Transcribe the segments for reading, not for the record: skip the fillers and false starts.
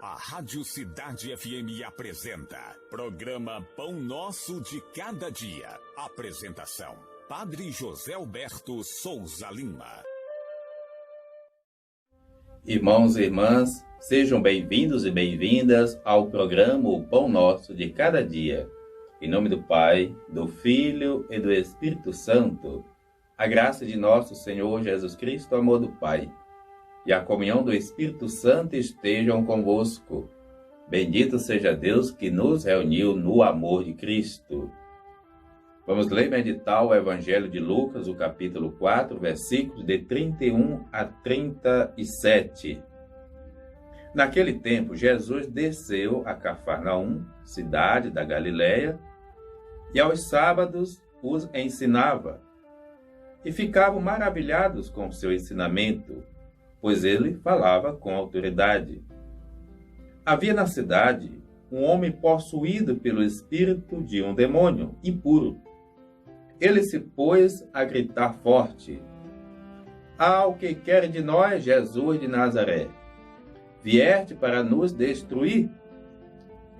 A Rádio Cidade FM apresenta programa Pão Nosso de Cada Dia. Apresentação: Padre José Alberto Souza Lima. Irmãos e irmãs, sejam bem-vindos e bem-vindas ao programa O Pão Nosso de Cada Dia. Em nome do Pai, do Filho e do Espírito Santo, a graça de nosso Senhor Jesus Cristo, o amor do Pai e a comunhão do Espírito Santo estejam convosco. Bendito seja Deus que nos reuniu no amor de Cristo. Vamos ler e meditar o Evangelho de Lucas, o capítulo 4, versículos de 31 a 37. Naquele tempo, Jesus desceu a Cafarnaum, cidade da Galileia, e aos sábados os ensinava. E ficavam maravilhados com seu ensinamento, pois ele falava com autoridade. Havia na cidade um homem possuído pelo espírito de um demônio impuro. Ele se pôs a gritar forte: "Ah, o que quer de nós, Jesus de Nazaré? Vieste para nos destruir?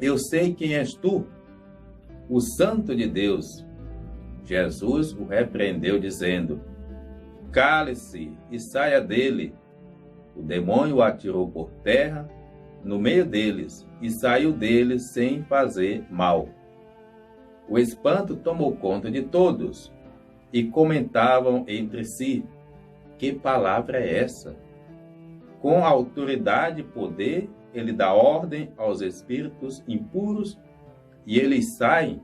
Eu sei quem és tu, o Santo de Deus." Jesus o repreendeu, dizendo: "Cale-se e saia dele." O demônio o atirou por terra, no meio deles, e saiu deles sem fazer mal. O espanto tomou conta de todos, e comentavam entre si: "Que palavra é essa? Com autoridade e poder, ele dá ordem aos espíritos impuros, e eles saem."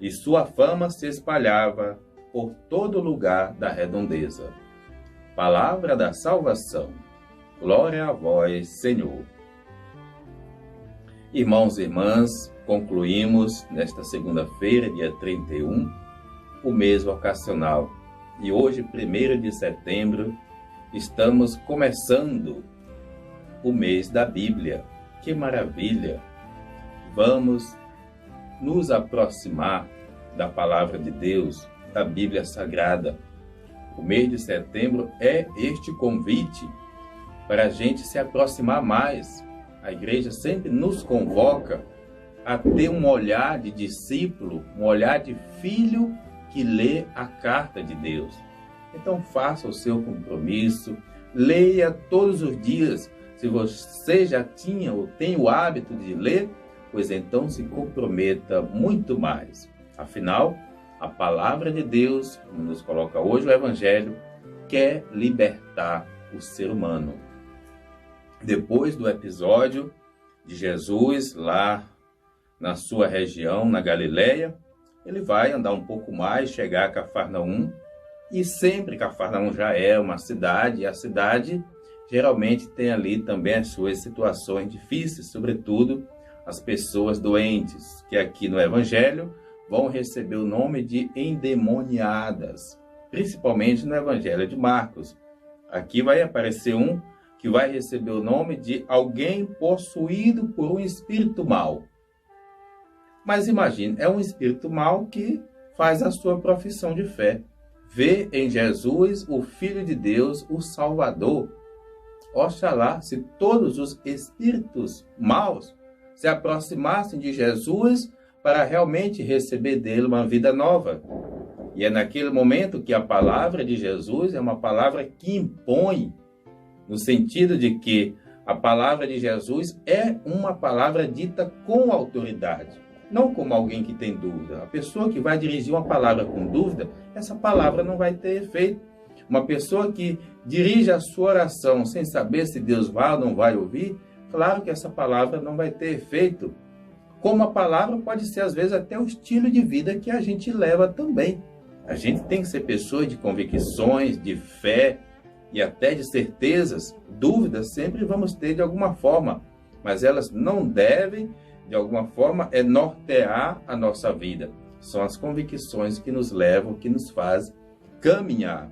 E sua fama se espalhava por todo lugar da redondeza. Palavra da salvação. Glória a vós, Senhor. Irmãos e irmãs, concluímos nesta segunda-feira, dia 31, o mês vocacional. E hoje, 1º de setembro, estamos começando o mês da Bíblia. Que maravilha! Vamos nos aproximar da Palavra de Deus, da Bíblia Sagrada. O mês de setembro é este convite para a gente se aproximar mais. A igreja sempre nos convoca a ter um olhar de discípulo, um olhar de filho que lê a carta de Deus. Então faça o seu compromisso, leia todos os dias. Se você já tinha ou tem o hábito de ler, pois então se comprometa muito mais. Afinal, a palavra de Deus, como nos coloca hoje o Evangelho, quer libertar o ser humano. Depois do episódio de Jesus lá na sua região, na Galileia, ele vai andar um pouco mais, chegar a Cafarnaum, e sempre Cafarnaum já é uma cidade, e a cidade geralmente tem ali também as suas situações difíceis, sobretudo as pessoas doentes, que aqui no Evangelho vão receber o nome de endemoniadas, principalmente no Evangelho de Marcos. Aqui vai aparecer um que vai receber o nome de alguém possuído por um espírito mau. Mas imagine, é um espírito mau que faz a sua profissão de fé. Vê em Jesus o Filho de Deus, o Salvador. Oxalá se todos os espíritos maus se aproximassem de Jesus para realmente receber dele uma vida nova. E é naquele momento que a palavra de Jesus é uma palavra que impõe, no sentido de que a palavra de Jesus é uma palavra dita com autoridade, não como alguém que tem dúvida. A pessoa que vai dirigir uma palavra com dúvida, essa palavra não vai ter efeito. Uma pessoa que dirige a sua oração sem saber se Deus vai ou não vai ouvir, claro que essa palavra não vai ter efeito. Como a palavra pode ser, às vezes, até o estilo de vida que a gente leva também. A gente tem que ser pessoa de convicções, de fé e até de certezas. Dúvidas sempre vamos ter de alguma forma, mas elas não devem, de alguma forma, nortear a nossa vida. São as convicções que nos levam, que nos fazem caminhar.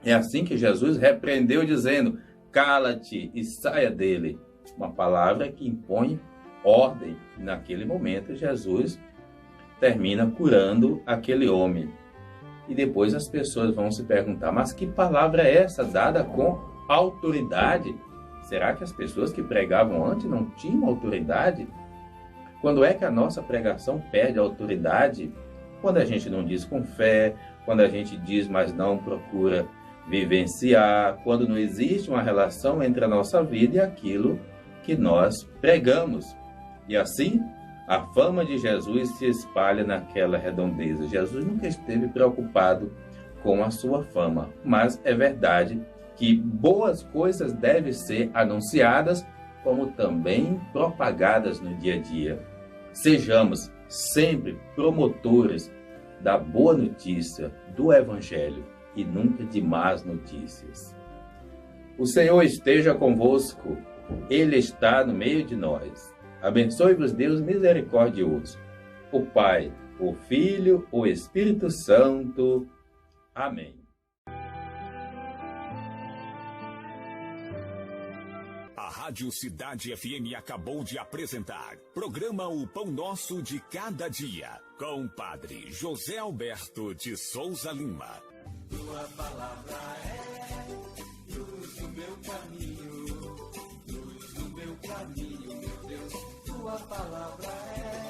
É assim que Jesus repreendeu, dizendo: "Cala-te e saia dele." Uma palavra que impõe ordem. Naquele momento, Jesus termina curando aquele homem. E depois as pessoas vão se perguntar: mas que palavra é essa, dada com autoridade? Será que as pessoas que pregavam antes não tinham autoridade? Quando é que a nossa pregação perde a autoridade? Quando a gente não diz com fé, quando a gente diz, mas não procura vivenciar, quando não existe uma relação entre a nossa vida e aquilo que nós pregamos. E assim, a fama de Jesus se espalha naquela redondeza. Jesus nunca esteve preocupado com a sua fama, mas é verdade que boas coisas devem ser anunciadas, como também propagadas no dia a dia. Sejamos sempre promotores da boa notícia, do Evangelho, e nunca de más notícias. O Senhor esteja convosco, Ele está no meio de nós. Abençoe-vos Deus misericordioso, o Pai, o Filho, o Espírito Santo. Amém. A Rádio Cidade FM acabou de apresentar programa O Pão Nosso de Cada Dia, com o Padre José Alberto de Souza Lima. Tua palavra é luz no meu caminho, meu Deus. Tua palavra é